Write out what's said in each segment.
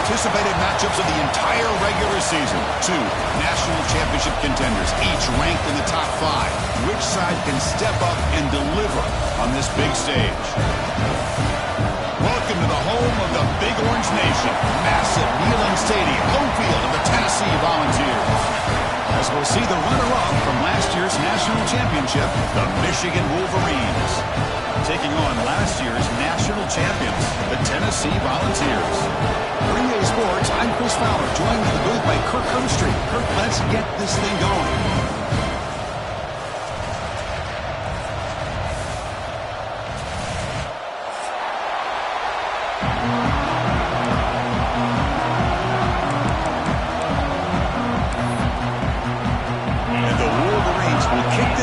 anticipated matchups of the entire regular season. Two national championship contenders, each ranked in the top 5. Which side can step up and deliver on this big stage? Welcome to the home of the Big Orange Nation. Massive Neyland Stadium, home field of the Tennessee Volunteers. As we'll see the runner-up from last year's national championship, the Michigan Wolverines, taking on last year's national champions, the Tennessee Volunteers. For EA Sports, I'm Chris Fowler, joined in the booth by Kirk Herbstreit. Kirk, let's get this thing going.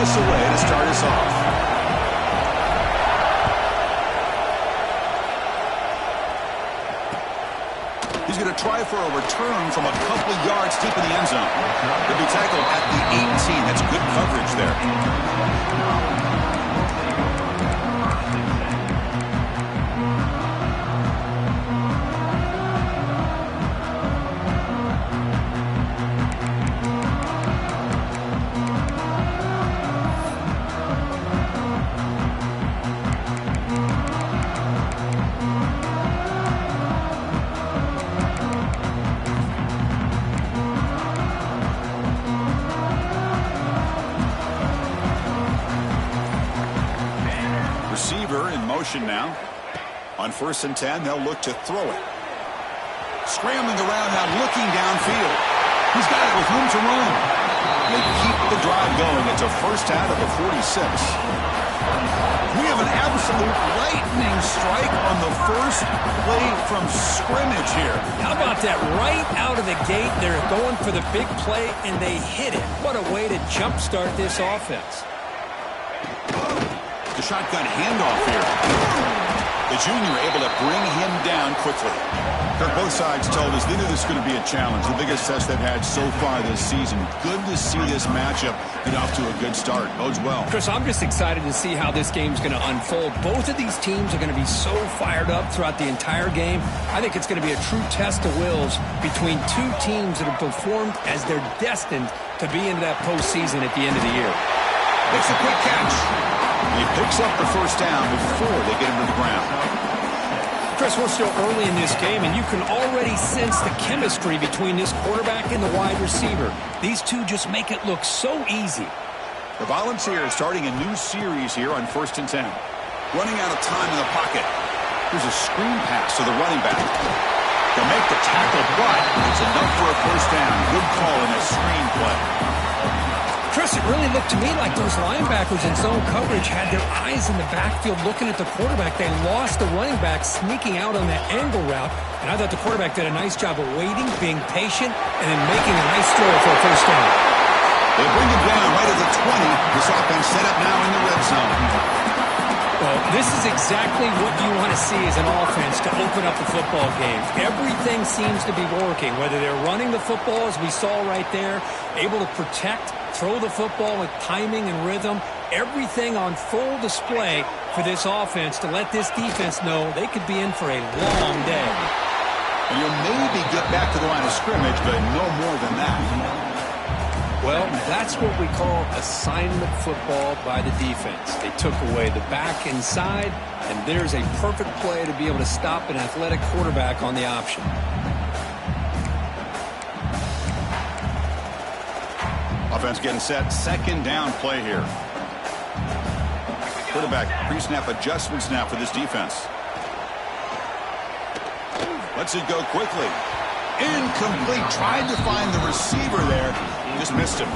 Away to start us off. He's going to try for a return from a couple of yards deep in the end zone. He'll be tackled at the 18. That's good coverage there. Now on 1st and 10, they'll look to throw it. Scrambling around now, looking downfield. He's got it with room to run. They keep the drive going. It's a first out of the 46. We have an absolute lightning strike on the first play from scrimmage here. How about that? Right out of the gate, they're going for the big play, and they hit it. What a way to jumpstart this offense. The shotgun handoff here. The junior able to bring him down quickly. Kirk, both sides told us they knew this was going to be a challenge. The biggest test they've had so far this season. Good to see this matchup get off to a good start. Bodes well. Chris, I'm just excited to see how this game's going to unfold. Both of these teams are going to be so fired up throughout the entire game. I think it's going to be a true test of wills between two teams that have performed as they're destined to be into that postseason at the end of the year. Makes a quick catch. He picks up the first down before they get him to the ground. Chris, we're still early in this game, and you can already sense the chemistry between this quarterback and the wide receiver. These two just make it look so easy. The Volunteers starting a new series here on 1st and 10. Running out of time in the pocket. Here's a screen pass to the running back. They'll make the tackle, but it's enough for a first down. Good call in a screen play. Chris, it really looked to me like those linebackers in zone coverage had their eyes in the backfield looking at the quarterback. They lost the running back sneaking out on that angle route, and I thought the quarterback did a nice job of waiting, being patient, and then making a nice throw for a first down. They bring him down right at the 20. This offense set up now in the red zone. Well, this is exactly what you want to see as an offense to open up the football game. Everything seems to be working, whether they're running the football, as we saw right there, able to protect, throw the football with timing and rhythm, everything on full display for this offense to let this defense know they could be in for a long day. And you'll maybe get back to the line of scrimmage, but no more than that. Well, that's what we call assignment football by the defense. They took away the back inside, and there's a perfect play to be able to stop an athletic quarterback on the option. Offense getting set. Second down play here. Quarterback pre-snap adjustment snap for this defense. Lets it go quickly. Incomplete. Tried to find the receiver there. Just missed him.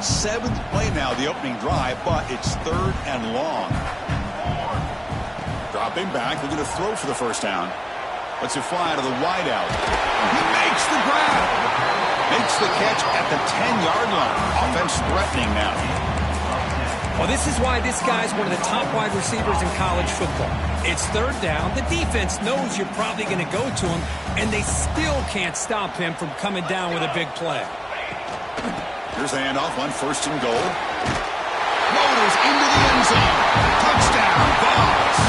Seventh play now, the opening drive, but it's 3rd and long. Dropping back, looking to throw for the first down. Lets it fly to the wideout. He makes the grab. Makes the catch at the 10-yard line. Offense threatening now. Well, this is why this guy's one of the top wide receivers in college football. It's third down. The defense knows you're probably going to go to him, and they still can't stop him from coming down with a big play. Here's a handoff on 1st and goal. Motors into the end zone. Touchdown, Vols.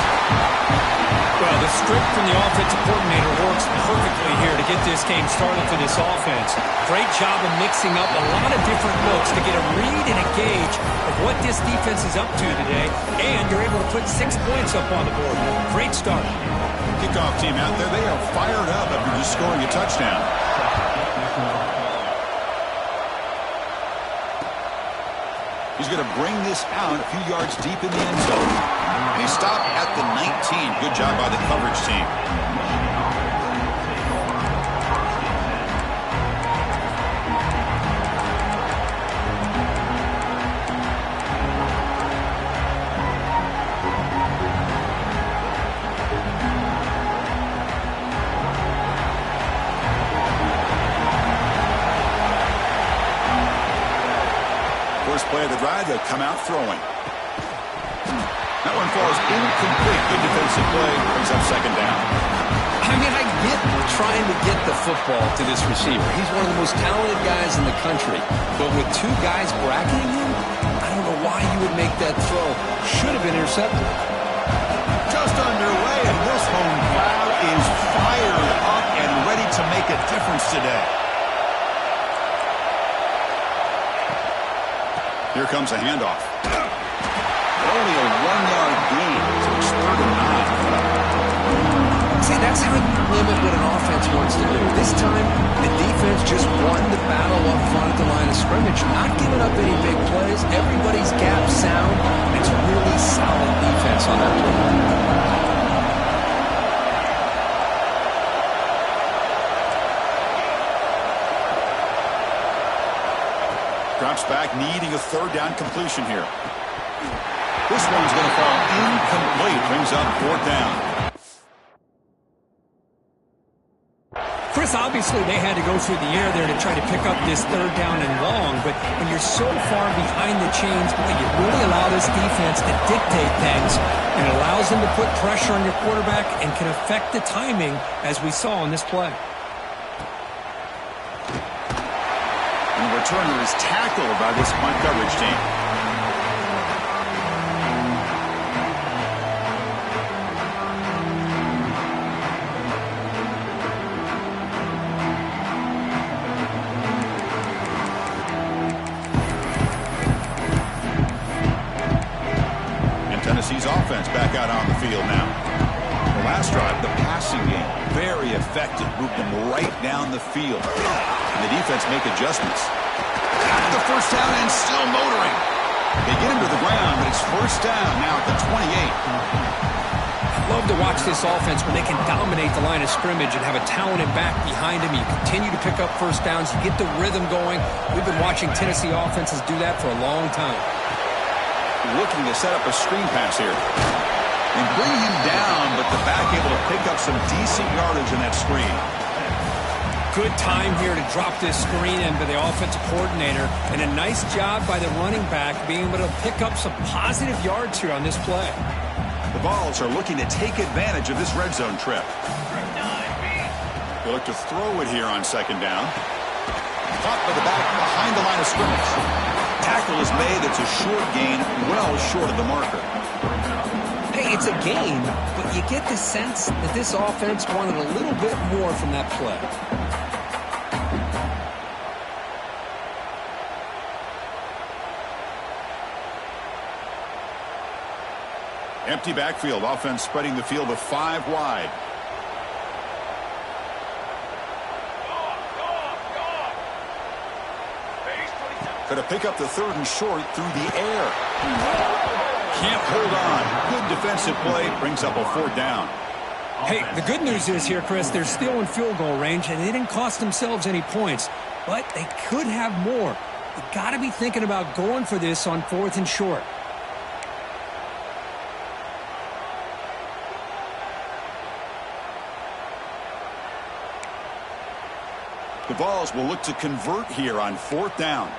Well, the script from the offensive coordinator works perfectly here to get this game started for this offense. Great job of mixing up a lot of different looks to get a read and a gauge of what this defense is up to today, and you're able to put 6 points up on the board. Great start. Kickoff team out there, they are fired up after just scoring a touchdown. He's going to bring this out a few yards deep in the end zone. And he stopped at the 19. Good job by the coverage team. First play of the drive, they'll come out throwing. That one falls incomplete. Good defensive play. Brings up 2nd down. I mean, I get trying to get the football to this receiver. He's one of the most talented guys in the country. But with 2 guys bracketing him, I don't know why you would make that throw. Should have been intercepted. Just underway, and this home crowd is fired up and ready to make a difference today. Here comes a handoff. Only a 1-yard gain, so it's 3rd and 9. See, that's how you limit what an offense wants to do. This time, the defense just won the battle up front at the line of scrimmage, not giving up any big plays. Everybody's gap sound. It's really solid defense on that play. Drops back, needing a 3rd down completion here. This one's going to fall incomplete. Brings up 4th down. Chris, obviously they had to go through the air there to try to pick up this 3rd down and long, but when you're so far behind the chains, you really allow this defense to dictate things, and it allows them to put pressure on your quarterback and can affect the timing, as we saw in this play. And the returner is tackled by this punt coverage team. And Tennessee's offense back out on the field now. The last drive, the passing game, very effective. Moved them right down the field. And the defense make adjustments. Got the 1st down and still motoring. They get him to the ground, but it's 1st down now at the 28. I love to watch this offense when they can dominate the line of scrimmage and have a talented back behind him. You continue to pick up 1st downs. You get the rhythm going. We've been watching Tennessee offenses do that for a long time. Looking to set up a screen pass here. And bring him down, but the back able to pick up some decent yardage in that screen. Good time here to drop this screen in by the offensive coordinator, and a nice job by the running back being able to pick up some positive yards here on this play. The Vols are looking to take advantage of this red zone trip. They look to throw it here on 2nd down. Caught by the back behind the line of scrimmage. Tackle is made. It's a short gain, well short of the marker. Hey, it's a gain, but you get the sense that this offense wanted a little bit more from that play. Empty backfield. Offense spreading the field with 5 wide. Going to pick up the 3rd and short through the air. Can't hold on. Good defensive play. Brings up a 4th down. Hey, the good news is here, Chris, they're still in field goal range, and they didn't cost themselves any points, but they could have more. You got to be thinking about going for this on 4th and short. The Vols will look to convert here on 4th down.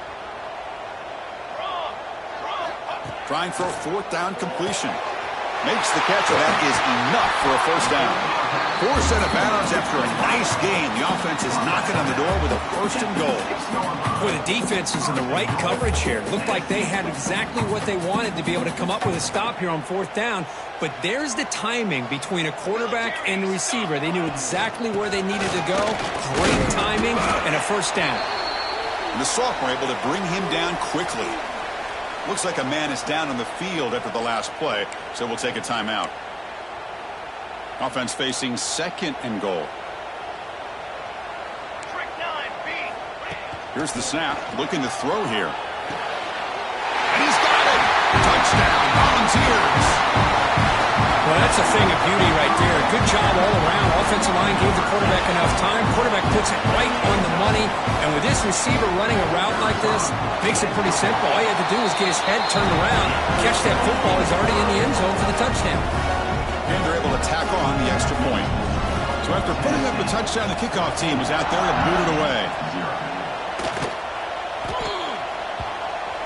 Trying for a fourth down completion. Makes the catch, and that is enough for a first down. Forced out of bounds after a nice game. The offense is knocking on the door with a first and goal. Boy, the defense is in the right coverage here. Looked like they had exactly what they wanted to be able to come up with a stop here on fourth down. But there's the timing between a quarterback and the receiver. They knew exactly where they needed to go. Great timing and a first down. And the sophomore able to bring him down quickly. Looks like a man is down on the field after the last play, so we'll take a timeout. Offense facing second and goal. Here's the snap, looking to throw here. And he's got it! Touchdown, Volunteers! Well, that's a thing of beauty right there. Good job all around. Offensive line gave the quarterback enough time. Quarterback puts it right on the money. And with this receiver running a route like this, makes it pretty simple. All you have to do is get his head turned around, catch that football. He's already in the end zone for the touchdown. And they're able to tack on the extra point. So after putting up a touchdown, the kickoff team was out there and moved it away.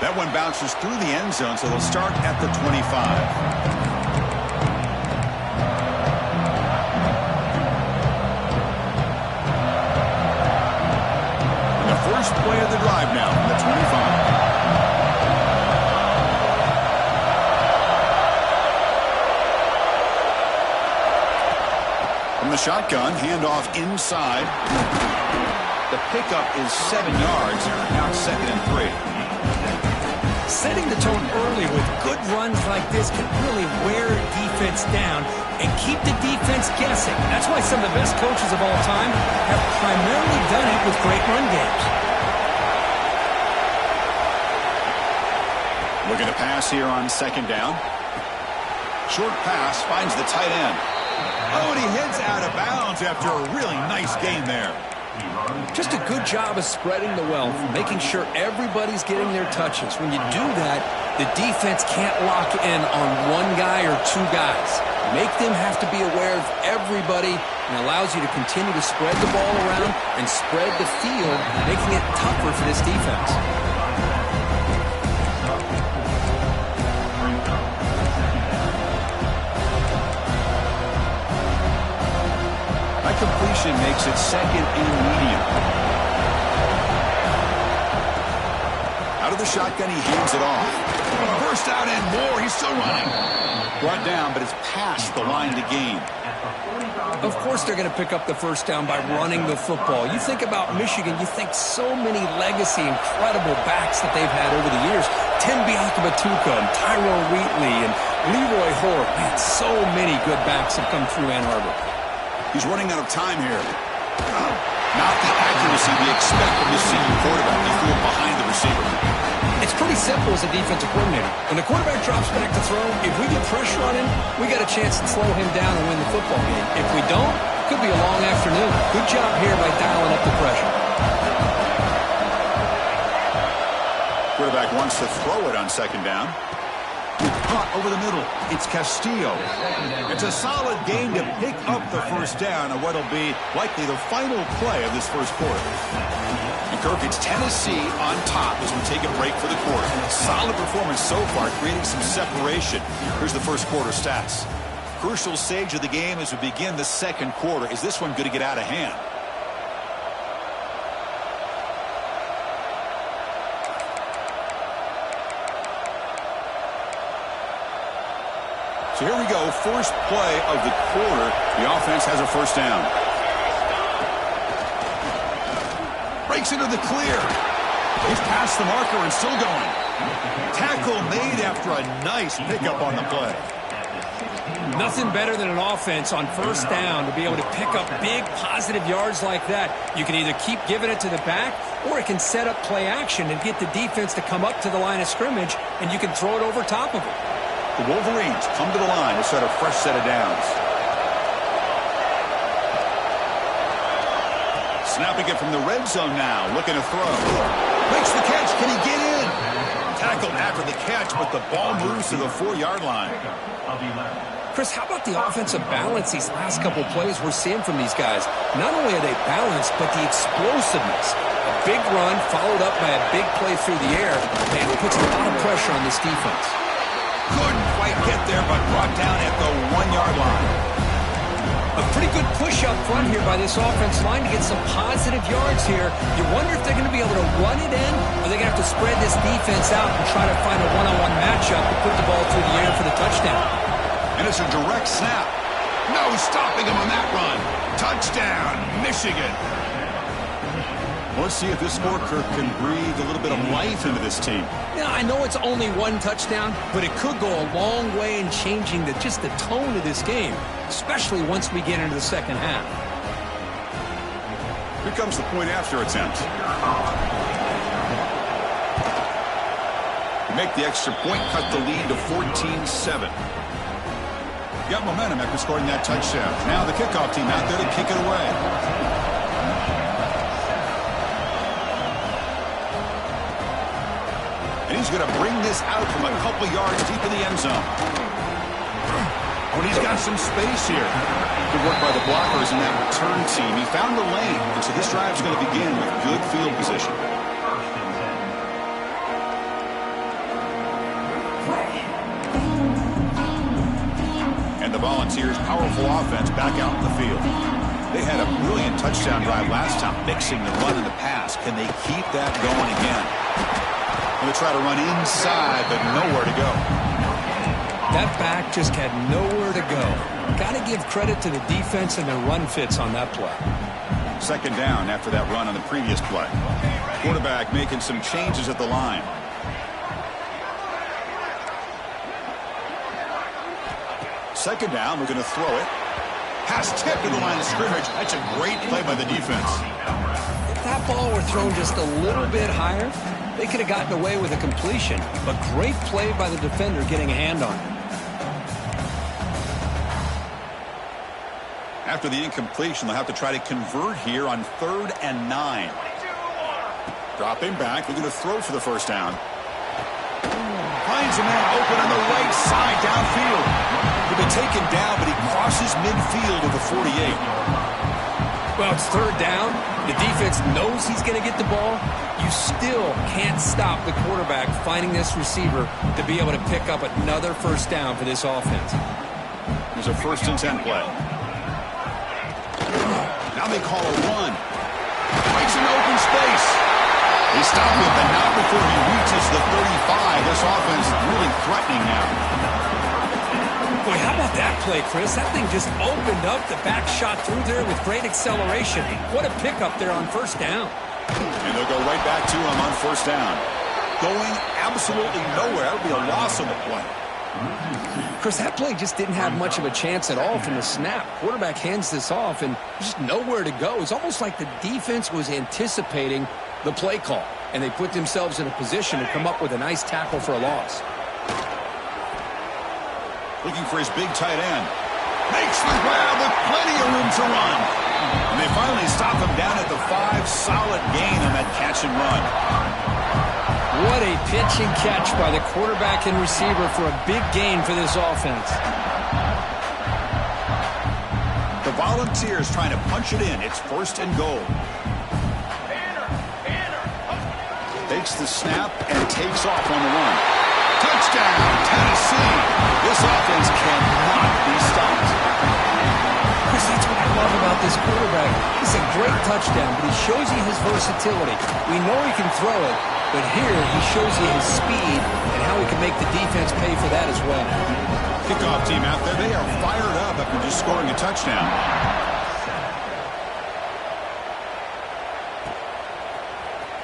That one bounces through the end zone, so they'll start at the 25. First play of the drive now from the 25. From the shotgun, handoff inside. The pickup is 7 yards. Now it's 2nd and 3. Setting the tone early with good runs like this can really wear defense down and keep the defense guessing. That's why some of the best coaches of all time have primarily done it with great run games. Looking to pass here on 2nd down. Short pass finds the tight end. Oh, and he heads out of bounds after a really nice game there. Just a good job of spreading the wealth, making sure everybody's getting their touches. When you do that, the defense can't lock in on one guy or two guys. Make them have to be aware of everybody, and allows you to continue to spread the ball around and spread the field, making it tougher for this defense. Completion makes it 2nd and medium. Out of the shotgun, he hands it off. First out and more. He's still running. Brought down, but it's past the line to gain. Of course they're going to pick up the first down by running the football. You think about Michigan, you think so many legacy, incredible backs that they've had over the years. Tenn and Tyrone Wheatley and Leroy Hoare. Man, so many good backs have come through Ann Arbor. He's running out of time here. Not the accuracy we expect from this senior quarterback. He threw it behind the receiver. It's pretty simple as a defensive coordinator. When the quarterback drops back to throw, if we get pressure on him, we got a chance to slow him down and win the football game. If we don't, it could be a long afternoon. Good job here by dialing up the pressure. Quarterback wants to throw it on 2nd down. Caught over the middle. It's Castillo. It's a solid game to pick up the first down on what'll be likely the final play of this first quarter. And Kirk, it's Tennessee on top as we take a break for the quarter. Solid performance so far, creating some separation. Here's the first quarter stats. Crucial stage of the game as we begin the second quarter. Is this one going to get out of hand? So here we go, first play of the quarter. The offense has a first down. Breaks into the clear. He's past the marker and still going. Tackle made after a nice pickup on the play. Nothing better than an offense on first down to be able to pick up big positive yards like that. You can either keep giving it to the back, or it can set up play action and get the defense to come up to the line of scrimmage, and you can throw it over top of them. The Wolverines come to the line to set a fresh set of downs. Snapping it from the red zone now, looking to throw. Makes the catch. Can he get in? Tackled after the catch, but the ball moves to the 4-yard line. Chris, how about the offensive balance these last couple plays we're seeing from these guys? Not only are they balanced, but the explosiveness. A big run followed up by a big play through the air, and it puts a lot of pressure on this defense. Couldn't quite get there, but brought down at the 1-yard line. A pretty good push up front here by this offense line to get some positive yards here. You wonder if they're going to be able to run it in, or they're going to have to spread this defense out and try to find a one-on-one matchup to put the ball through the air for the touchdown. And it's a direct snap. No stopping him on that run. Touchdown, Michigan. Let's see if this scorecard can breathe a little bit of life into this team. Yeah, I know it's only one touchdown, but it could go a long way in changing just the tone of this game, especially once we get into the second half. Here comes the point after attempt. To make the extra point, cut the lead to 14-7. Got momentum after scoring that touchdown. Now the kickoff team out there to kick it away. And he's going to bring this out from a couple yards deep in the end zone. Oh, and he's got some space here. Good work by the blockers in that return team. He found the lane, and so this drive's going to begin with good field position. And the Volunteers' powerful offense back out in the field. They had a brilliant touchdown drive last time, mixing the run and the pass. Can they keep that going again? Going to try to run inside, but nowhere to go. That back just had nowhere to go. Got to give credit to the defense and their run fits on that play. Second down after that run on the previous play. Quarterback making some changes at the line. Second down, we're going to throw it. Pass tipped to the line of scrimmage. That's a great play by the defense. If that ball were thrown just a little bit higher, they could have gotten away with a completion, but great play by the defender getting a hand on it. After the incompletion, they'll have to try to convert here on 3rd and 9. Dropping back, they're going to throw for the first down. Finds a man open on the right side downfield. He'll be taken down, but he crosses midfield of the 48. Well, it's 3rd down. The defense knows he's going to get the ball. You still can't stop the quarterback finding this receiver to be able to pick up another first down for this offense. There's a 1st and 10 play. Now they call a run. Makes an open space. They stop him, but not before he reaches the 35. This offense is really threatening now. Boy, how about that play, Chris? That thing just opened up. The back shot through there with great acceleration. What a pickup there on first down. And they'll go right back to him on first down. Going absolutely nowhere. That'll be a loss on the play. Chris, that play just didn't have much of a chance at all from the snap. Quarterback hands this off, and just nowhere to go. It's almost like the defense was anticipating the play call, and they put themselves in a position to come up with a nice tackle for a loss. Looking for his big tight end. Makes the grab with plenty of room to run. And they finally stop him down at the 5. Solid gain on that catch and run. What a pitch and catch by the quarterback and receiver for a big gain for this offense. The Volunteers trying to punch it in. It's 1st and goal. Takes the snap and takes off on the run. Touchdown, Tennessee. This offense cannot be stopped. Chris, that's what I love about this quarterback. It's a great touchdown, but he shows you his versatility. We know he can throw it, but here he shows you his speed and how he can make the defense pay for that as well. Kickoff team out there, they are fired up after just scoring a touchdown.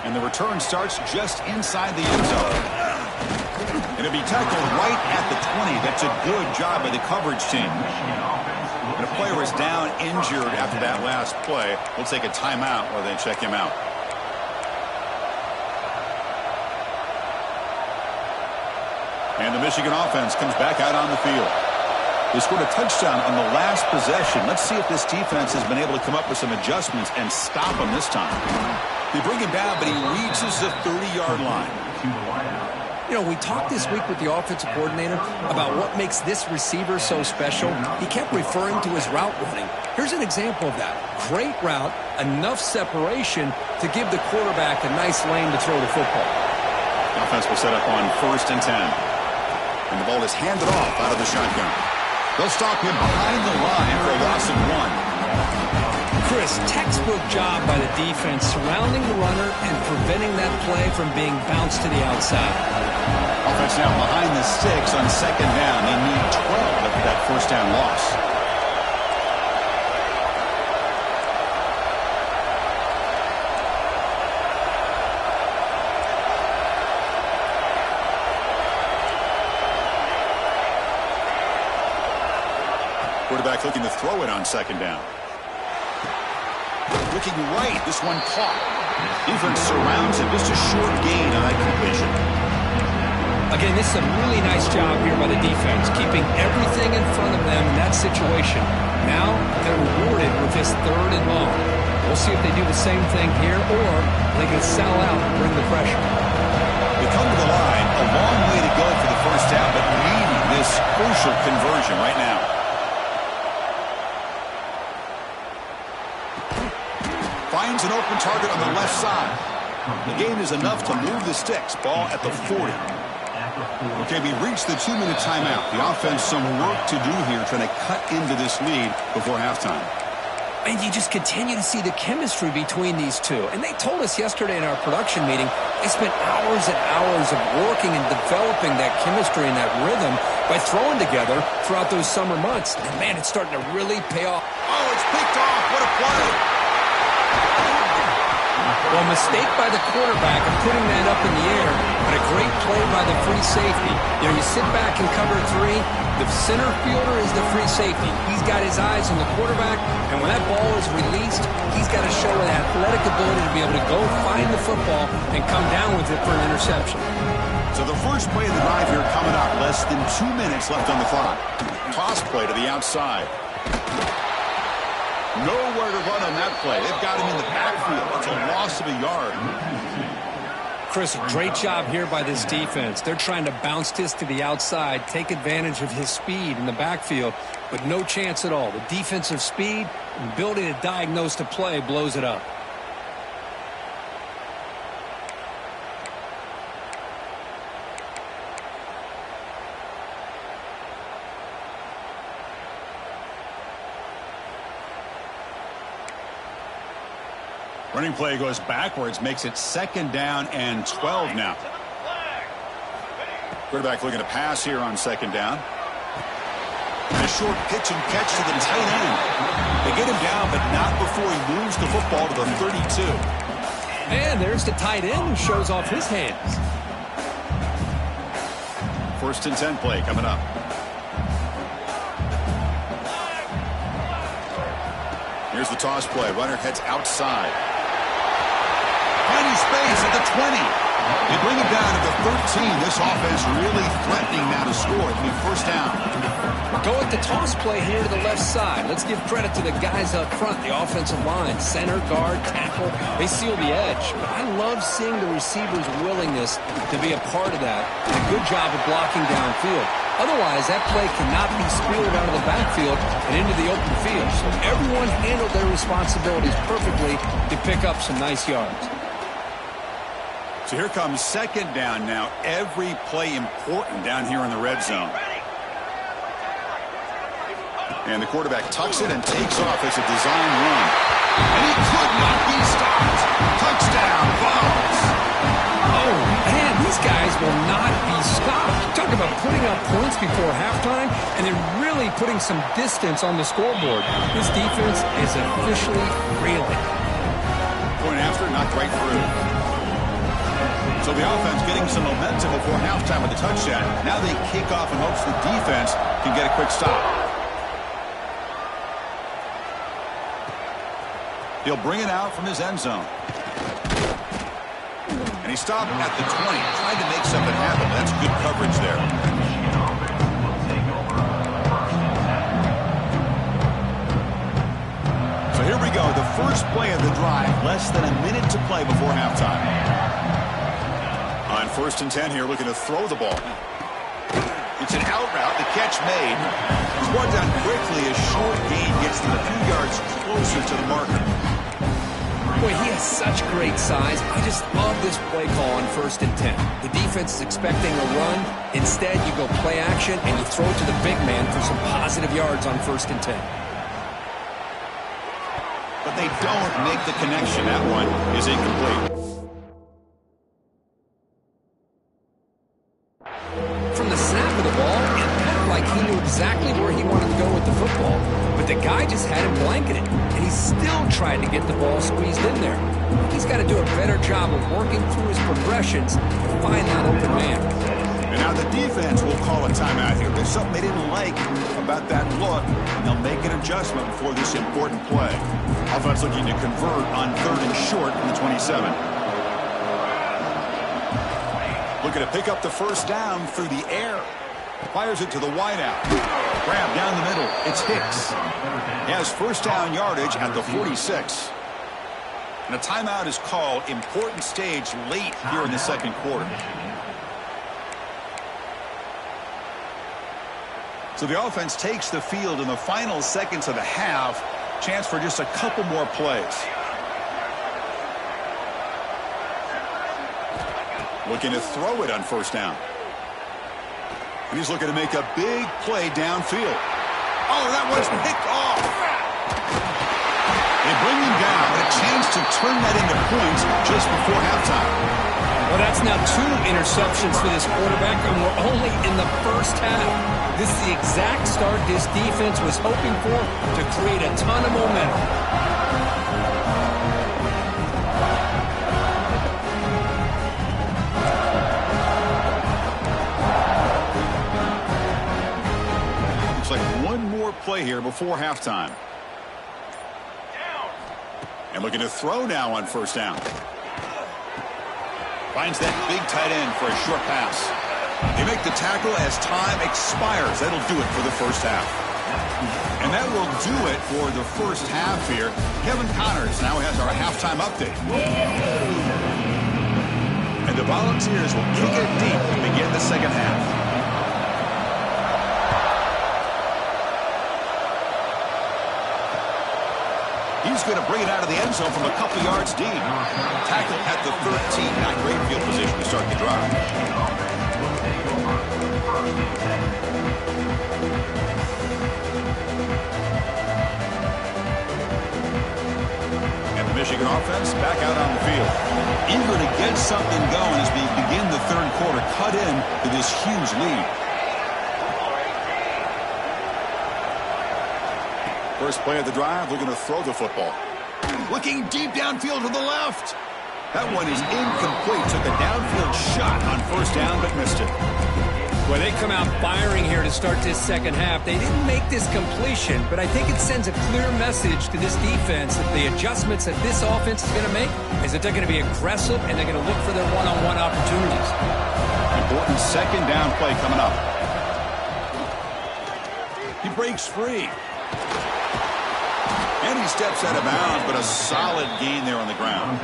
And the return starts just inside the end zone. It'll be tackled right at the 20. That's a good job by the coverage team. And a player is down injured after that last play. We'll take a timeout while they check him out. And the Michigan offense comes back out on the field. They scored a touchdown on the last possession. Let's see if this defense has been able to come up with some adjustments and stop him this time. They bring him down, but he reaches the 30-yard line. You know, we talked this week with the offensive coordinator about what makes this receiver so special. He kept referring to his route running. Here's an example of that. Great route, enough separation to give the quarterback a nice lane to throw the football. Offense will set up on 1st and 10. And the ball is handed off out of the shotgun. They'll stop him behind the line for a loss of 1. Chris, textbook job by the defense surrounding the runner and preventing that play from being bounced to the outside. Offense now behind the sticks on second down. They need 12 after that first down loss. Quarterback looking to throw it on second down. Looking right, this one caught. Defense surrounds him, just a short gain on that completion. Again, this is a really nice job here by the defense, keeping everything in front of them in that situation. Now they're rewarded with this 3rd and long. We'll see if they do the same thing here, or they can sell out and bring the pressure. They come to the line, a long way to go for the first down, but needing this crucial conversion right now. Finds an open target on the left side. The gain is enough to move the sticks. Ball at the 40. Okay, we reached the 2-minute timeout. The offense some work to do here, trying to cut into this lead before halftime. And you just continue to see the chemistry between these two. And they told us yesterday in our production meeting, they spent hours and hours of working and developing that chemistry and that rhythm by throwing together throughout those summer months. And man, it's starting to really pay off. Oh, it's picked off. What a play. Well, a mistake by the quarterback of putting that up in the air, but a great play by the free safety. You know, you sit back and cover 3. The center fielder is the free safety. He's got his eyes on the quarterback, and when that ball is released, he's got to show an athletic ability to be able to go find the football and come down with it for an interception. So the first play of the drive here coming up. Less than 2 minutes left on the clock. Toss play to the outside. Nowhere to run on that play. They've got him in the backfield. It's a loss of a yard. Chris, great job here by this defense. They're trying to bounce this to the outside, take advantage of his speed in the backfield, but no chance at all. The defensive speed and ability to diagnose the play blows it up. Running play goes backwards, makes it 2nd down and 12 now. Quarterback looking to pass here on 2nd down. And a short pitch and catch to the tight end. They get him down, but not before he moves the football to the 32. And there's the tight end who shows off his hands. 1st and 10 play coming up. Here's the toss play. Runner heads outside. Finding space at the 20. They bring it down to the 13. This offense really threatening now to score. It'll be 1st down. Go at the toss play here to the left side. Let's give credit to the guys up front, the offensive line, center, guard, tackle. They seal the edge. But I love seeing the receiver's willingness to be a part of that. And a good job of blocking downfield. Otherwise, that play cannot be spilled out of the backfield and into the open field. So everyone handled their responsibilities perfectly to pick up some nice yards. So here comes 2nd down now. Every play important down here in the red zone. And the quarterback tucks it and takes off. It's a design run. And he could not be stopped. Touchdown, Vols. Oh, man, these guys will not be stopped. Talk about putting up points before halftime and then really putting some distance on the scoreboard. This defense is officially reeling. Point after, knocked right through. So the offense getting some momentum before halftime with the touchdown. Now they kick off in hopes the defense can get a quick stop. He'll bring it out from his end zone. And he stopped at the 20, trying to make something happen. That's good coverage there. So here we go, the first play of the drive, less than a minute to play before halftime. On 1st and 10 here, looking to throw the ball. It's an out route, the catch made. He's brought down quickly. A short gain gets them a few yards closer to the marker. Boy, he has such great size. I just love this play call on 1st and 10. The defense is expecting a run. Instead, you go play action, and you throw it to the big man for some positive yards on 1st and 10. But they don't make the connection. That one is incomplete. From the snap of the ball, it looked like he knew exactly where he wanted to go with the football. But the guy just had him blanketed, and he still tried to get the ball squeezed in there. He's got to do a better job of working through his progressions to find that open man. And now the defense will call a timeout here. There's something they didn't like about that look, and they'll make an adjustment before this important play. Offense looking to convert on 3rd and short from the 27. Looking to pick up the first down through the air. Fires it to the wideout. Grab down the middle. It's Hicks. He has first down yardage at the 46. And a timeout is called. Important stage late here in the 2nd quarter. So the offense takes the field in the final seconds of the half. Chance for just a couple more plays. Looking to throw it on first down. And he's looking to make a big play downfield. Oh, that was picked off. They bring him down. A chance to turn that into points just before halftime. Well, that's now 2 interceptions for this quarterback, and we're only in the first half. This is the exact start this defense was hoping for to create a ton of momentum. Play here before halftime. And looking to throw now on first down. Finds that big tight end for a short pass. They make the tackle as time expires. That'll do it for the first half. And that will do it for the first half here. Kevin Connors now has our halftime update. And the Volunteers will kick it deep to begin the 2nd half. He's going to bring it out of the end zone from a couple yards deep. Tackle at the 13. Not great field position to start the drive. And the Michigan offense back out on the field. Eager to get something going as we begin the 3rd quarter. Cut in to this huge lead. First play of the drive, looking to throw the football. Looking deep downfield to the left. That one is incomplete. Took a downfield shot on first down, but missed it. Well, they come out firing here to start this 2nd half. They didn't make this completion, but I think it sends a clear message to this defense that the adjustments that this offense is going to make is that they're going to be aggressive and they're going to look for their one-on-one opportunities. Important 2nd down play coming up. He breaks free. And he steps out of bounds, but a solid gain there on the ground.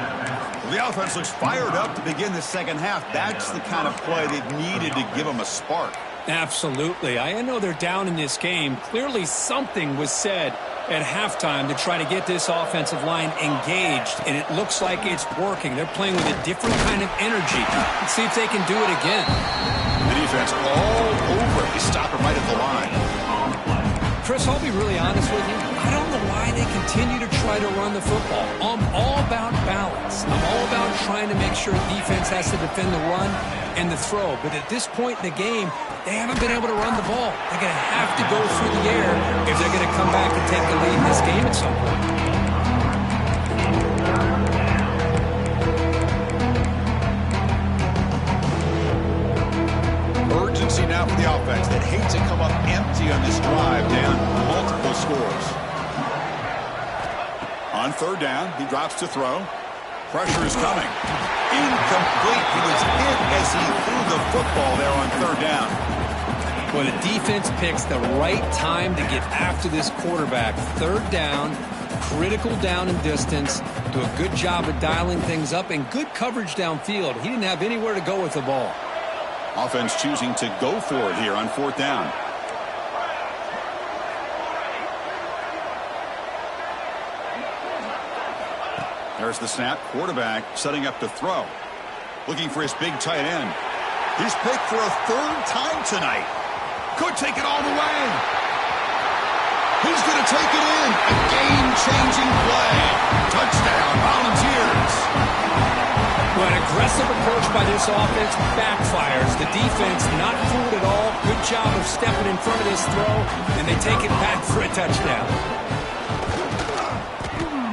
The offense looks fired up to begin the 2nd half. That's the kind of play they've needed to give them a spark. Absolutely. I know they're down in this game. Clearly something was said at halftime to try to get this offensive line engaged, and it looks like it's working. They're playing with a different kind of energy. Let's see if they can do it again. The defense all over. They stop him right at the line. Chris, I'll be really honest with you. I don't know why they continue to try to run the football. I'm all about balance. I'm all about trying to make sure defense has to defend the run and the throw. But at this point in the game, they haven't been able to run the ball. They're going to have to go through the air if they're going to come back and take the lead in this game at some point. Urgency now for the offense that hates to come up empty on this drive, down multiple scores. On 3rd down, he drops to throw. Pressure is coming. Incomplete. He was hit as he threw the football there on 3rd down. Well, the defense picks the right time to get after this quarterback. 3rd down, critical down and distance. Do a good job of dialing things up and good coverage downfield. He didn't have anywhere to go with the ball. Offense choosing to go for it here on 4th down. There's the snap. Quarterback setting up to throw. Looking for his big tight end. He's picked for a third time tonight. Could take it all the way. He's going to take it in. A game-changing play. Touchdown, Volunteers. Well, an aggressive approach by this offense backfires. The defense not fooled at all. Good job of stepping in front of this throw, and they take it back for a touchdown.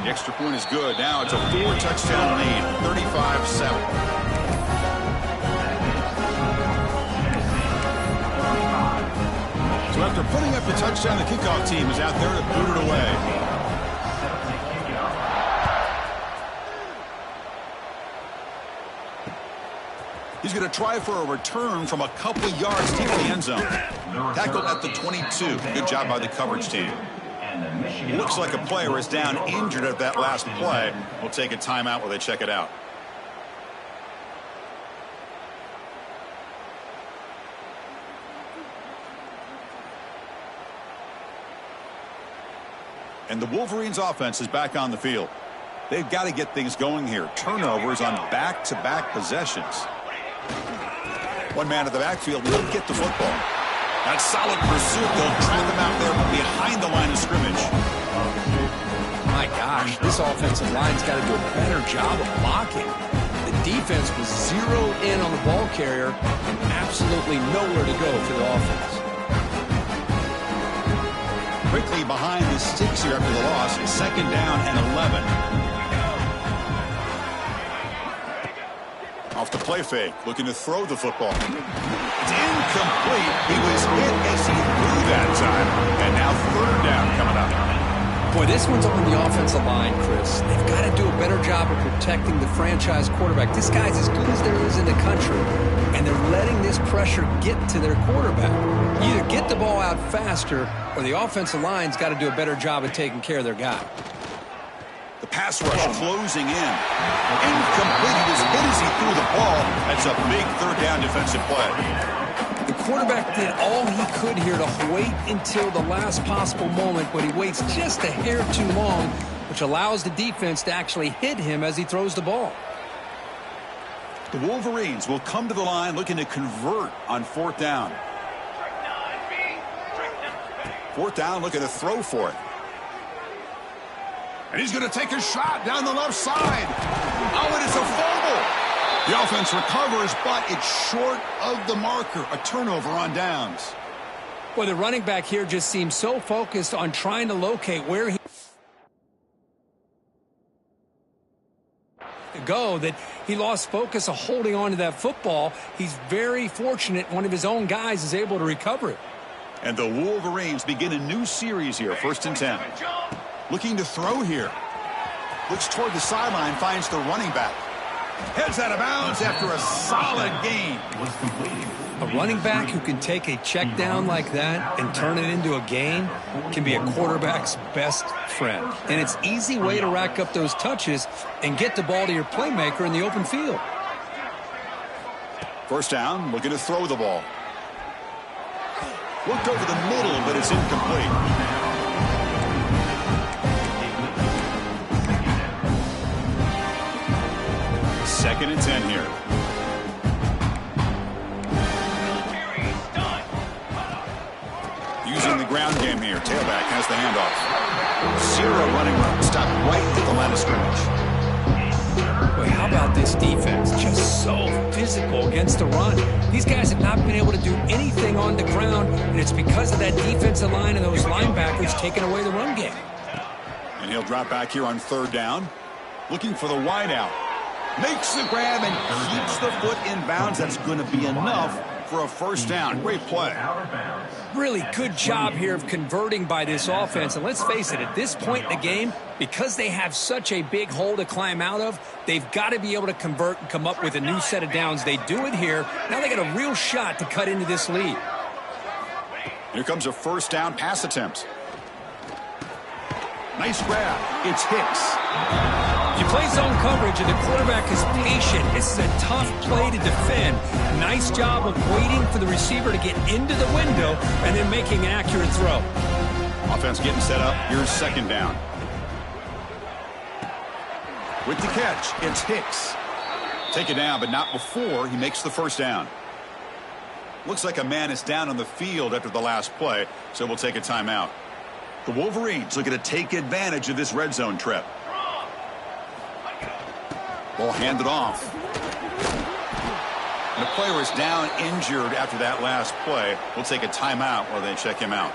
The extra point is good. Now it's a 4-touchdown lead, 35-7. So after putting up the touchdown, the kickoff team is out there to boot it away. He's going to try for a return from a couple of yards deep in the end zone. Tackled at the 22. Good job by the coverage team. Looks like a player is down injured at that last play. We'll take a timeout while they check it out. And the Wolverines offense is back on the field. They've got to get things going here. Turnovers on back-to-back possessions. One man at the backfield will get the football. That's solid pursuit. They'll trap him out there behind the line of scrimmage. My gosh, this offensive line's got to do a better job of blocking. The defense was zeroed in on the ball carrier and absolutely nowhere to go for the offense. Quickly behind the sticks here after the loss. 2nd down and 11. Off the play fake, looking to throw the football. It's incomplete. He was hit as he threw that time. And now 3rd down coming up. Boy, this one's on the offensive line, Chris. They've got to do a better job of protecting the franchise quarterback. This guy's as good as there is in the country, and they're letting this pressure get to their quarterback. Either get the ball out faster, or the offensive line's got to do a better job of taking care of their guy. The pass rush closing in. Incomplete. He was hit as he threw the ball. That's a big 3rd down defensive play. The quarterback did all he could here to wait until the last possible moment, but he waits just a hair too long, which allows the defense to actually hit him as he throws the ball. The Wolverines will come to the line looking to convert on 4th down. 4th down, looking to throw for it. And he's going to take a shot down the left side. Oh, and it's a fumble. The offense recovers, but it's short of the marker. A turnover on downs. Well, the running back here just seems so focused on trying to locate where he go that he lost focus of holding on to that football. He's very fortunate one of his own guys is able to recover it. And the Wolverines begin a new series here, 1st and 10. Looking to throw here. Looks toward the sideline, finds the running back. Heads out of bounds after a solid gain. A running back who can take a check down like that and turn it into a gain can be a quarterback's best friend. And it's an easy way to rack up those touches and get the ball to your playmaker in the open field. 1st down, looking to throw the ball. Looked over the middle, but it's incomplete. Second and 10 here. Using the ground game here. Tailback has the handoff. 0 running route. Stopped right at the line of scrimmage. Boy, how about this defense? Just so physical against the run. These guys have not been able to do anything on the ground, and it's because of that defensive line and those linebackers taking away the run game. And he'll drop back here on 3rd down. Looking for the wide out. Makes the grab and keeps the foot in bounds. That's going to be enough for a 1st down. Great play. Really good job here of converting by this offense. And let's face it, at this point in the game, because they have such a big hole to climb out of, they've got to be able to convert and come up with a new set of downs. They do it here. Now they got a real shot to cut into this lead. Here comes a 1st down pass attempt. Nice grab. It's Hicks. You play zone coverage and the quarterback is patient. This is a tough play to defend. Nice job of waiting for the receiver to get into the window and then making an accurate throw. Offense getting set up. Here's 2nd down. With the catch, it's Hicks. Take it down, but not before he makes the first down. Looks like a man is down on the field after the last play, so we'll take a timeout. The Wolverines looking to take advantage of this red zone trip. Ball handed off. And the player is down injured after that last play. We'll take a timeout while they check him out.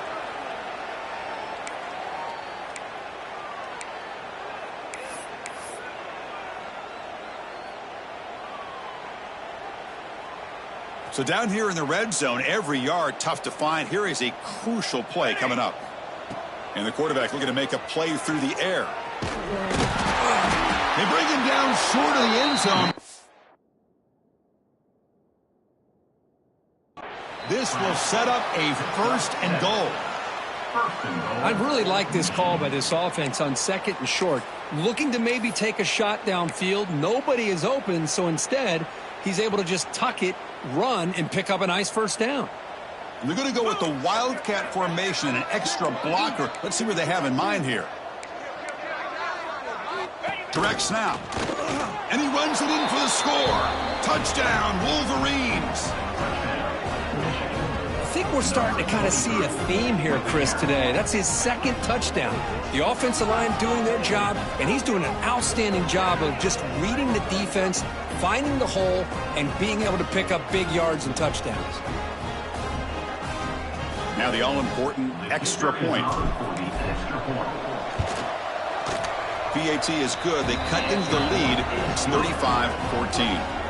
So down here in the red zone, every yard tough to find. Here is a crucial play coming up. And the quarterback looking to make a play through the air. They bring him down short of the end zone. This will set up a 1st and goal. I really like this call by this offense on 2nd and short. Looking to maybe take a shot downfield. Nobody is open, so instead, he's able to just tuck it, run, and pick up a nice first down. And they're going to go with the Wildcat formation and an extra blocker. Let's see what they have in mind here. Direct snap. And he runs it in for the score. Touchdown, Wolverines. I think we're starting to kind of see a theme here, Chris, today. That's his 2nd touchdown. The offensive line doing their job, and he's doing an outstanding job of just reading the defense, finding the hole, and being able to pick up big yards and touchdowns. Now the all-important extra point. PAT is good. They cut into the lead. It's 35-14.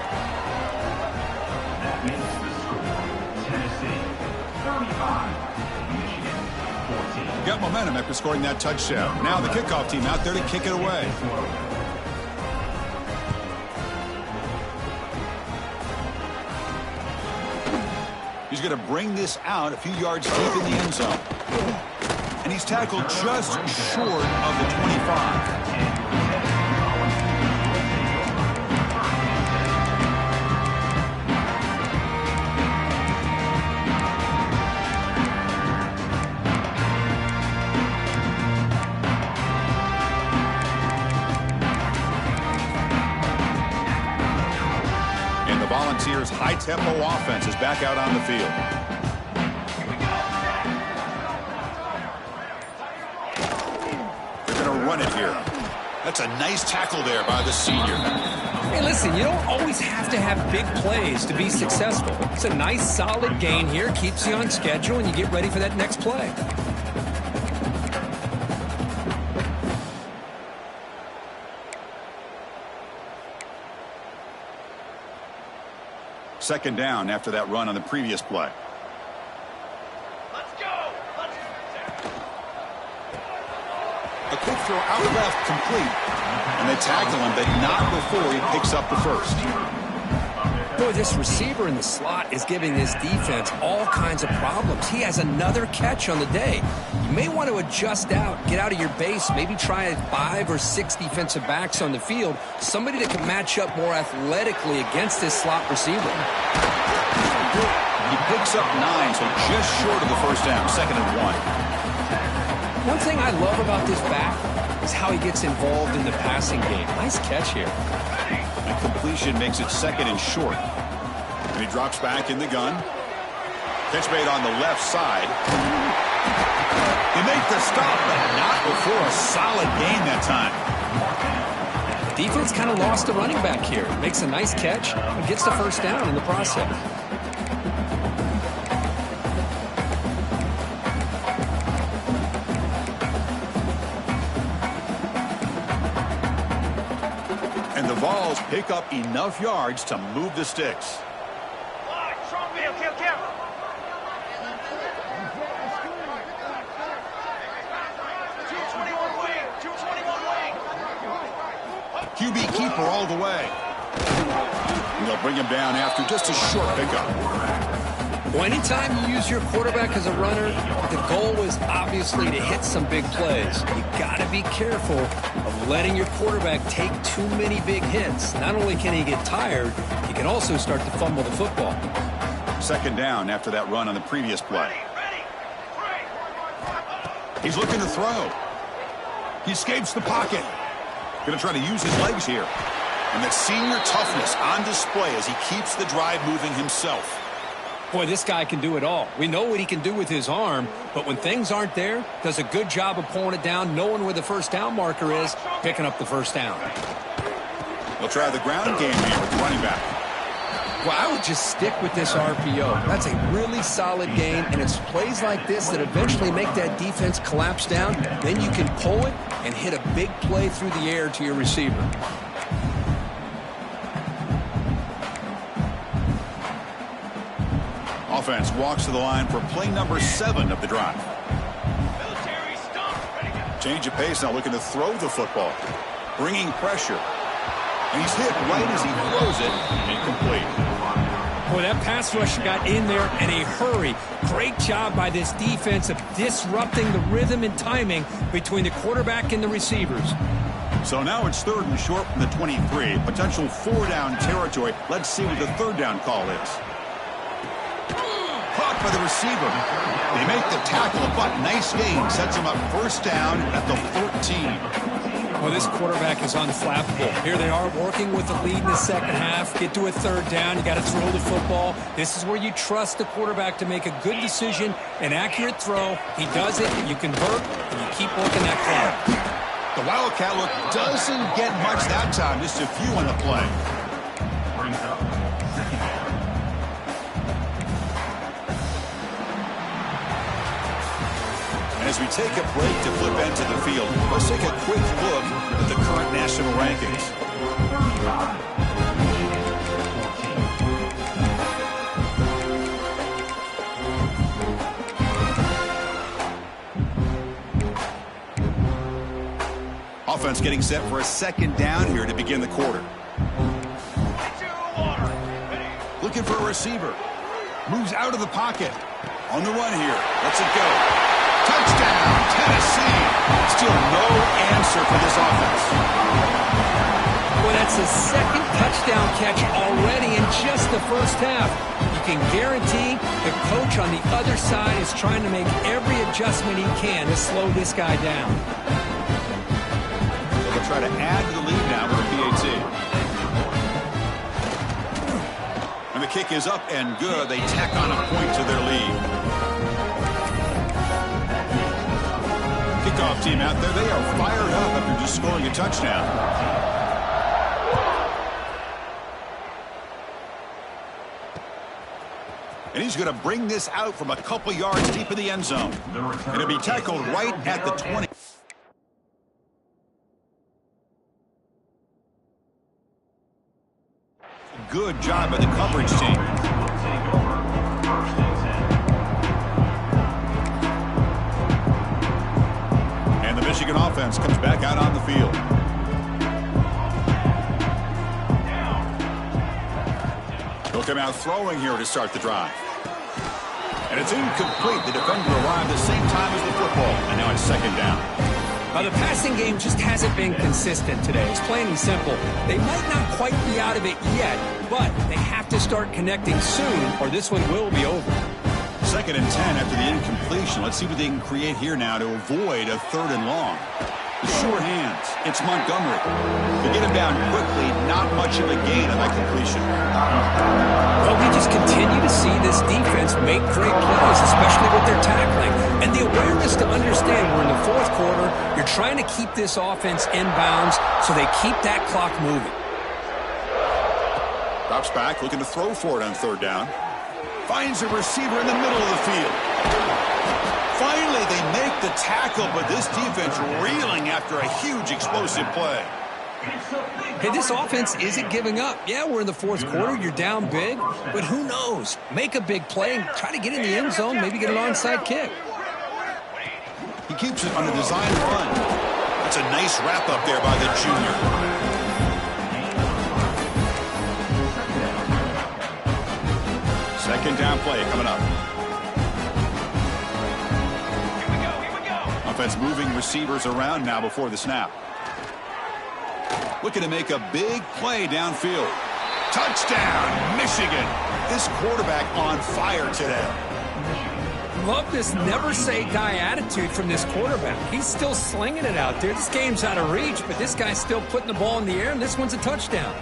Got momentum after scoring that touchdown. Now the kickoff team out there to kick it away. He's going to bring this out a few yards deep in the end zone. And he's tackled just short of the 25. Volunteers' high-tempo offense is back out on the field. They're going to run it here. That's a nice tackle there by the senior. Hey, listen, you don't always have to have big plays to be successful. It's a nice, solid gain here. Keeps you on schedule, and you get ready for that next play. Second down after that run on the previous play. Let's go. A quick throw out left, complete. And they tackle him, but not before he picks up the first. Boy, this receiver in the slot is giving this defense all kinds of problems. He has another catch on the day. You may want to adjust out, get out of your base, maybe try 5 or 6 defensive backs on the field, somebody that can match up more athletically against this slot receiver. He picks up 9, so just short of the first down, 2nd and 1. One thing I love about this back is how he gets involved in the passing game. Nice catch here. And completion makes it 2nd and short. And he drops back in the gun. Catch made on the left side. They make the stop, but not before a solid gain that time. Defense kind of lost the running back here. Makes a nice catch and gets the first down in the process. And the Vols pick up enough yards to move the sticks. QB keeper all the way. And they'll bring him down after just a short pickup. Well, anytime you use your quarterback as a runner, the goal is obviously to hit some big plays. You got to be careful of letting your quarterback take too many big hits. Not only can he get tired, he can also start to fumble the football. 2nd down after that run on the previous play. He's looking to throw. He escapes the pocket. Going to try to use his legs here. And that senior toughness on display as he keeps the drive moving himself. Boy, this guy can do it all. We know what he can do with his arm, but when things aren't there, does a good job of pulling it down, knowing where the first down marker is, picking up the first down. They'll try the ground game here with the running back. Well, I would just stick with this RPO. That's a really solid gain, and it's plays like this that eventually make that defense collapse down. Then you can pull it and hit a big play through the air to your receiver. Offense walks to the line for play number 7 of the drive. Change of pace now, looking to throw the football. Bringing pressure. And he's hit right as he throws it. Incomplete. Boy, that pass rush got in there in a hurry. Great job by this defense of disrupting the rhythm and timing between the quarterback and the receivers. So now it's 3rd and short from the 23. Potential 4-down territory. Let's see what the 3rd down call is. Caught by the receiver. They make the tackle, but nice gain. Sets him up 1st down at the 14. Well, this quarterback is unflappable. Here they are working with the lead in the second half. Get to a 3rd down. You got to throw the football. This is where you trust the quarterback to make a good decision, an accurate throw. He does it. You convert, and you keep working that clock. The Wildcat look doesn't get much that time. Just a few on the play. As we take a break to flip into the field, let's take a quick look at the current national rankings. Offense getting set for a 2nd down here to begin the quarter. Looking for a receiver. Moves out of the pocket. On the run here. Lets it go. Touchdown, Tennessee. Still no answer for this offense. Well, that's his 2nd touchdown catch already in just the first half. You can guarantee the coach on the other side is trying to make every adjustment he can to slow this guy down. So they'll try to add to the lead now with a PAT. And the kick is up and good. They tack on a point to their lead. Kickoff team out there. They are fired up after just scoring a touchdown. And he's going to bring this out from a couple yards deep in the end zone. And it'll be tackled right at the 20. Good job by the coverage team. And the Michigan offense comes back out on the field. He'll come out throwing here to start the drive. And it's incomplete. The defender arrived the same time as the football. And now it's 2nd down. The passing game just hasn't been consistent today. It's plain and simple. They might not quite be out of it yet, but they have to start connecting soon or this one will be over. 2nd and 10 after the incompletion. Let's see what they can create here now to avoid a 3rd and long. The sure hands. It's Montgomery. They get him down quickly. Not much of a gain on that completion. Well, we just continue to see this defense make great plays, especially with their tackling. And the awareness to understand we're in the 4th quarter, you're trying to keep this offense in bounds so they keep that clock moving. Drops back, looking to throw for it on 3rd down. Finds a receiver in the middle of the field. Finally, they make the tackle, but this defense reeling after a huge explosive play. Hey, this offense isn't giving up. Yeah, we're in the 4th quarter. You're down big, but who knows? Make a big play, try to get in the end zone, maybe get an onside kick. He keeps it on a design run. That's a nice wrap-up there by the junior. Second down play coming up. Offense moving receivers around now before the snap. Looking to make a big play downfield. Touchdown, Michigan. This quarterback on fire today. love this never-say-die attitude from this quarterback. He's still slinging it out there. This game's out of reach, but this guy's still putting the ball in the air, and this one's a touchdown.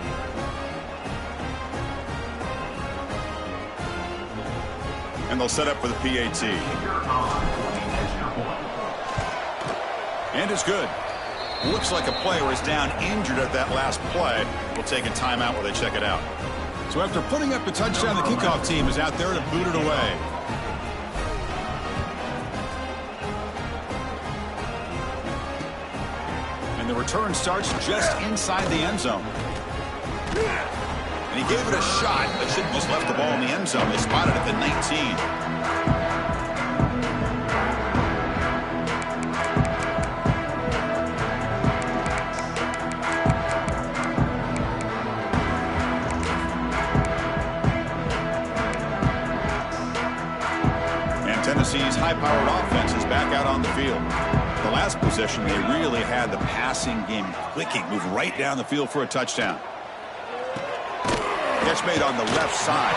And they'll set up for the PAT. And it's good. Looks like a player is down injured at that last play. We'll take a timeout while they check it out. So after putting up the touchdown, the kickoff team is out there to boot it away. And the return starts just inside the end zone. And he gave it a shot, but should have just left the ball in the end zone. They spotted it at the 19. Tennessee's high-powered offense is back out on the field. The last possession, they really had the passing game clicking, move right down the field for a touchdown. Catch made on the left side.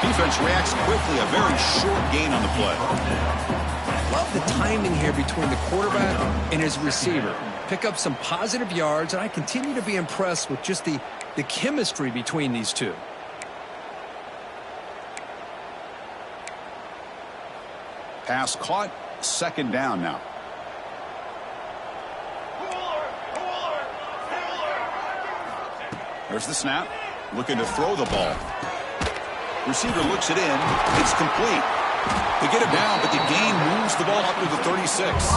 Defense reacts quickly, a very short gain on the play. Love the timing here between the quarterback and his receiver. Pick up some positive yards, and I continue to be impressed with just the chemistry between these two. Pass caught, second down now. There's the snap. Looking to throw the ball. Receiver looks it in. It's complete. They get it down, but the gain moves the ball up to the 36.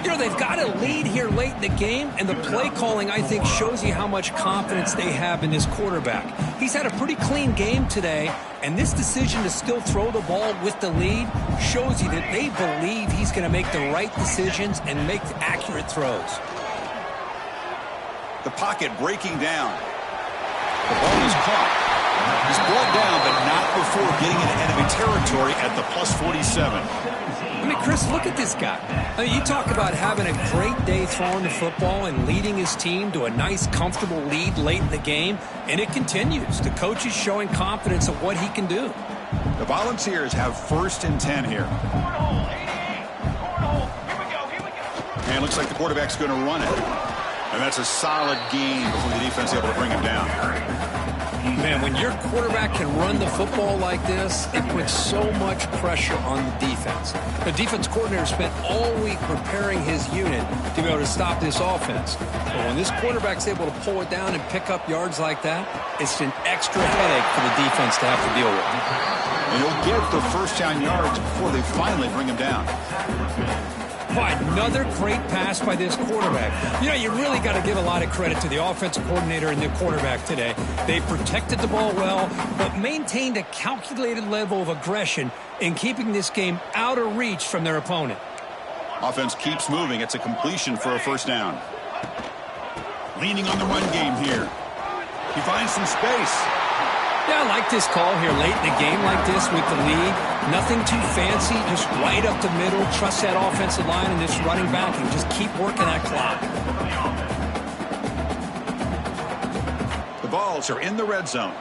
You know, they've got a lead here late in the game, and the play calling, I think, shows you how much confidence they have in this quarterback. He's had a pretty clean game today, and this decision to still throw the ball with the lead shows you that they believe he's going to make the right decisions and make accurate throws. The pocket breaking down. The ball is caught. He's brought down, but not before getting into enemy territory at the plus 47. I mean, Chris, look at this guy. I mean, you talk about having a great day throwing the football and leading his team to a nice, comfortable lead late in the game, and it continues. The coach is showing confidence of what he can do. The Volunteers have 1st and 10 here. And it looks like the quarterback's going to run it. And that's a solid gain before the defense is able to bring him down. Man, when your quarterback can run the football like this, it puts so much pressure on the defense. The defense coordinator spent all week preparing his unit to be able to stop this offense. But when this quarterback's able to pull it down and pick up yards like that, it's an extra headache for the defense to have to deal with. And he'll get the first down yards before they finally bring him down. Boy, another great pass by this quarterback. You know, you really got to give a lot of credit to the offensive coordinator and the quarterback today. They protected the ball well, but maintained a calculated level of aggression in keeping this game out of reach from their opponent. Offense keeps moving. It's a completion for a first down. Leaning on the run game here. He finds some space. Yeah, I like this call here late in a game like this with the lead. Nothing too fancy, just right up the middle. Trust that offensive line and this running back and just keep working that clock. The Vols are in the red zone.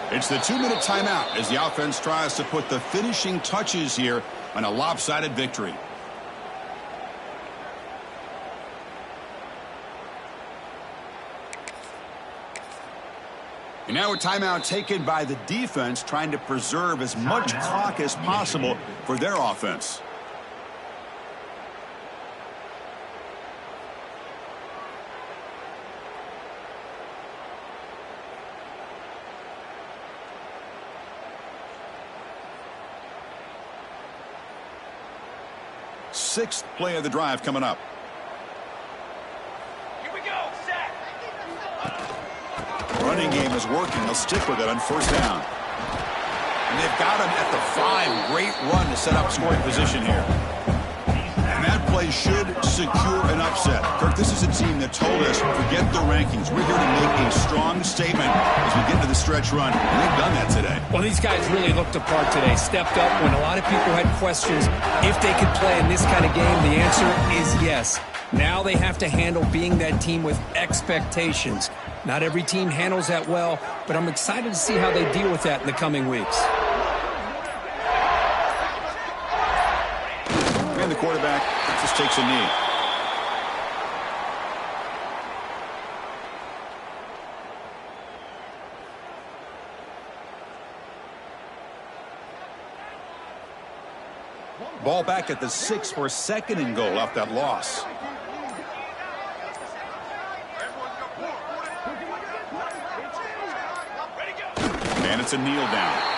It's the 2-minute timeout as the offense tries to put the finishing touches here on a lopsided victory. And now a timeout taken by the defense, trying to preserve as much clock as possible for their offense. Sixth play of the drive coming up. Running game is working. They'll stick with it on first down. And they've got him at the 5. Great run to set up scoring position here. And that play should secure an upset. Kirk, this is a team that told us, forget the rankings. We're here to make a strong statement as we get to the stretch run. And they've done that today. Well, these guys really looked apart today. Stepped up when a lot of people had questions if they could play in this kind of game. The answer is yes. Now they have to handle being that team with expectations. Not every team handles that well, but I'm excited to see how they deal with that in the coming weeks. And the quarterback just takes a knee. Ball back at the 6 for 2nd and goal off that loss. And it's a kneel down.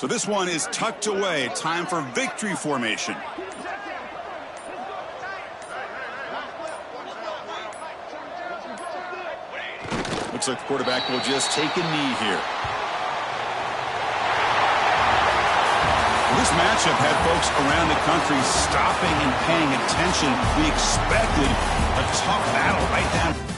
So this one is tucked away. Time for victory formation. Looks like the quarterback will just take a knee here. This matchup had folks around the country stopping and paying attention. We expected a tough battle right down.